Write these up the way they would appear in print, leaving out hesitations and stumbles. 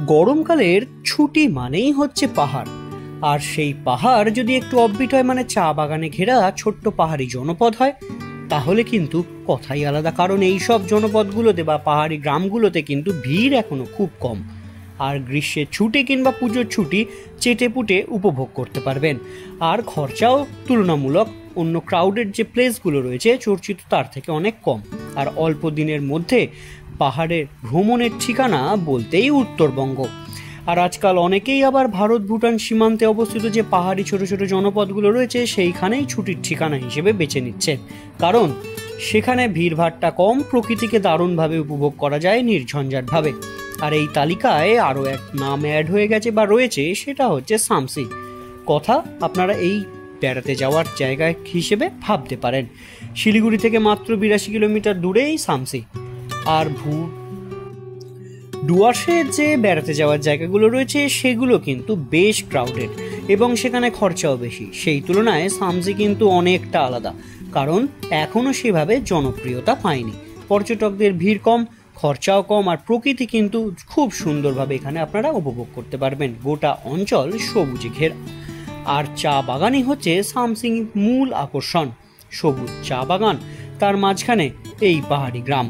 গরমকালের ছুটি মানেই হচ্ছে পাহাড়, আর সেই পাহাড় যদি একটু অফবিট হয়, মানে চা বাগানে ঘেরা ছোট্ট পাহাড়ি জনপদ হয়, তাহলে কিন্তু কথাই আলাদা। কারণ এই সব জনপদগুলোতে বা পাহাড়ি গ্রামগুলোতে কিন্তু ভিড় এখনো খুব কম, আর গ্রীষ্মের ছুটি কিংবা পুজোর ছুটি চেটে পুটে উপভোগ করতে পারবেন। আর খরচাও তুলনামূলক অন্য ক্রাউডেড যে প্লেসগুলো রয়েছে চর্চিত তার থেকে অনেক কম। আর অল্প দিনের মধ্যে পাহাড়ের ভ্রমণের ঠিকানা বলতেই উত্তরবঙ্গ। আর আজকাল অনেকেই আবার ভারত ভুটান সীমান্তে অবস্থিত যে পাহাড়ি ছোট ছোট জনপদগুলো রয়েছে সেইখানেই ছুটির ঠিকানা হিসেবে বেছে নিচ্ছেন, কারণ সেখানে ভিড়ভাড়টা কম, প্রকৃতিকে দারুণভাবে উপভোগ করা যায় নির্ঝঞ্ঝাটভাবে। আর এই তালিকায় আরও এক নাম অ্যাড হয়ে গেছে বা রয়েছে, সেটা হচ্ছে সামসি। কথা আপনারা এই বেড়াতে যাওয়ার জায়গা হিসেবে ভাবতে পারেন। শিলিগুড়ি থেকে মাত্র 82 কিলোমিটার দূরেই সামসি। আর ডুয়ার্সে যে বেড়াতে যাওয়ার জায়গাগুলো রয়েছে সেগুলো কিন্তু বেশ ক্রাউডেড এবং সেখানে খরচাও বেশি। সেই তুলনায় সামসি কিন্তু অনেকটা আলাদা, কারণ এখনও সেভাবে জনপ্রিয়তা পায়নি। পর্যটকদের ভিড় কম, খরচাও কম, আর প্রকৃতি কিন্তু খুব সুন্দরভাবে এখানে আপনারা উপভোগ করতে পারবেন। গোটা অঞ্চল সবুজে ঘেরা, আর চা বাগানই হচ্ছে সামসিং মূল আকর্ষণ। সবুজ চা বাগান, তার মাঝখানে এই পাহাড়ি গ্রাম।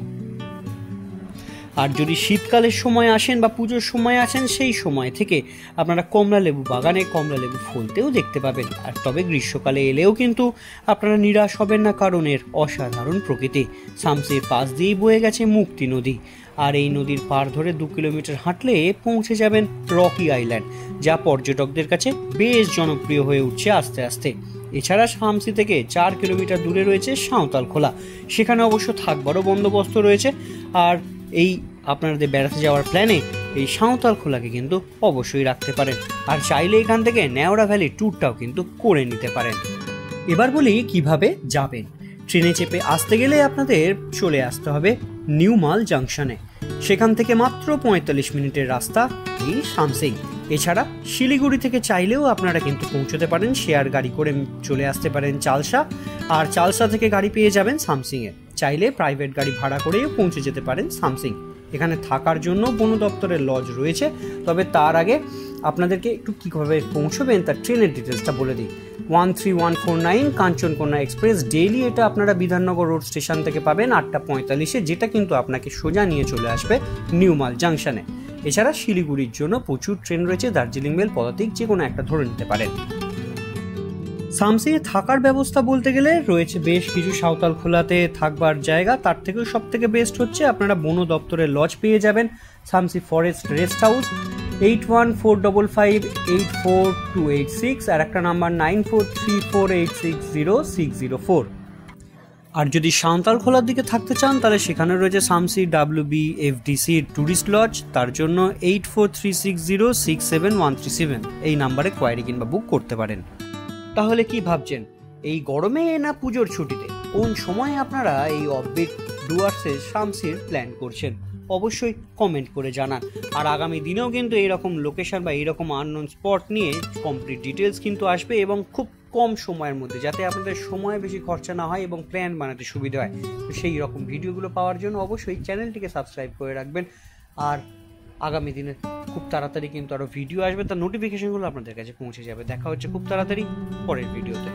আর যদি শীতকালের সময় আসেন বা পুজোর সময় আসেন, সেই সময় থেকে আপনারা কমলা লেবু বাগানে কমলা লেবু ফলতেও দেখতে পাবেন। আর তবে গ্রীষ্মকালে এলেও কিন্তু আপনারা নিরাশ হবেন না, কারণ এর অসাধারণ প্রকৃতি। সামসির পাশ দিয়েই বয়ে গেছে মুক্তি নদী, আর এই নদীর পার ধরে 2 কিলোমিটার হাঁটলে পৌঁছে যাবেন রকি আইল্যান্ড, যা পর্যটকদের কাছে বেশ জনপ্রিয় হয়ে উঠছে আস্তে আস্তে। এছাড়া সামসি থেকে 4 কিলোমিটার দূরে রয়েছে সাঁওতাল খোলা, সেখানে অবশ্য থাকবারও বন্দোবস্ত রয়েছে। আর এই আপনাদের বেড়াতে যাওয়ার প্ল্যানে এই সাঁওতাল খোলাকে কিন্তু অবশ্যই রাখতে পারেন। আর চাইলে এখান থেকে নেওড়া ভ্যালি ট্যুরটাও কিন্তু করে নিতে পারেন। এবার বলি কিভাবে যাবেন। ট্রেনে চেপে আসতে গেলে আপনাদের চলে আসতে হবে নিউমাল জাংশনে। সেখান থেকে মাত্র 45 মিনিটের রাস্তা এই সামসি। এছাড়া শিলিগুড়ি থেকে চাইলেও আপনারা কিন্তু পৌঁছতে পারেন, শেয়ার গাড়ি করে চলে আসতে পারেন চালসা, আর চালসা থেকে গাড়ি পেয়ে যাবেন সামসিংয়ে। চাইলে প্রাইভেট গাড়ি ভাড়া করেও পৌঁছে যেতে পারেন সামসিং। এখানে থাকার জন্য বন দপ্তরের লজ রয়েছে। তবে তার আগে আপনাদেরকে একটু কীভাবে পৌঁছবেন তার ট্রেনের ডিটেলসটা বলে দিই। 13149 কাঞ্চনকন্যা এক্সপ্রেস ডেইলি, এটা আপনারা বিধাননগর রোড স্টেশন থেকে পাবেন 8:45-এ, যেটা কিন্তু আপনাকে সোজা নিয়ে চলে আসবে নিউমাল জাংশনে। এছাড়া শিলিগুড়ির জন্য প্রচুর ট্রেন রয়েছে, দার্জিলিং মেল, পদাতিক, যে কোনো একটা ধরে নিতে পারেন। সামসি থাকার ব্যবস্থা বলতে গেলে রয়েছে বেশ কিছু। সাঁওতাল খোলাতে থাকবার জায়গা, তার থেকেও সব থেকে বেস্ট হচ্ছে আপনারা বন দপ্তরের লজ পেয়ে যাবেন। সামসি ফরেস্ট রেস্ট হাউস 8145584286, আর একটা নাম্বার 9434860604। আর যদি সাঁওতাল খোলার দিকে থাকতে চান তাহলে সেখানে রয়েছে সামসি WBFDC ট্যুরিস্ট লজ, তার জন্য 8436067137 এই নাম্বারে কোয়ারি কিংবা বুক করতে পারেন। তাহলে কি ভাবছেন, এই গরমে না পুজোর ছুটিতে কোন সময় আপনারা এই অফবিট ডুয়ার্সের সামসির প্ল্যান করছেন? অবশ্যই কমেন্ট করে জানান। আর আগামী দিনেও কিন্তু এইরকম লোকেশন বা এইরকম আননোন স্পট নিয়ে কমপ্লিট ডিটেলস কিন্তু আসবে, এবং খুব কম সময়ের মধ্যে, যাতে আপনাদের সময় বেশি খরচা না হয় এবং প্ল্যান বানাতে সুবিধা হয়। তো সেই রকম ভিডিওগুলো পাওয়ার জন্য অবশ্যই চ্যানেলটিকে সাবস্ক্রাইব করে রাখবেন। আর আগামী দিনে খুব তাড়াতাড়ি কিন্তু আরও ভিডিও আসবে, তার নোটিফিকেশনগুলো আপনাদের কাছে পৌঁছে যাবে। দেখা হচ্ছে খুব তাড়াতাড়ি পরের ভিডিওতে।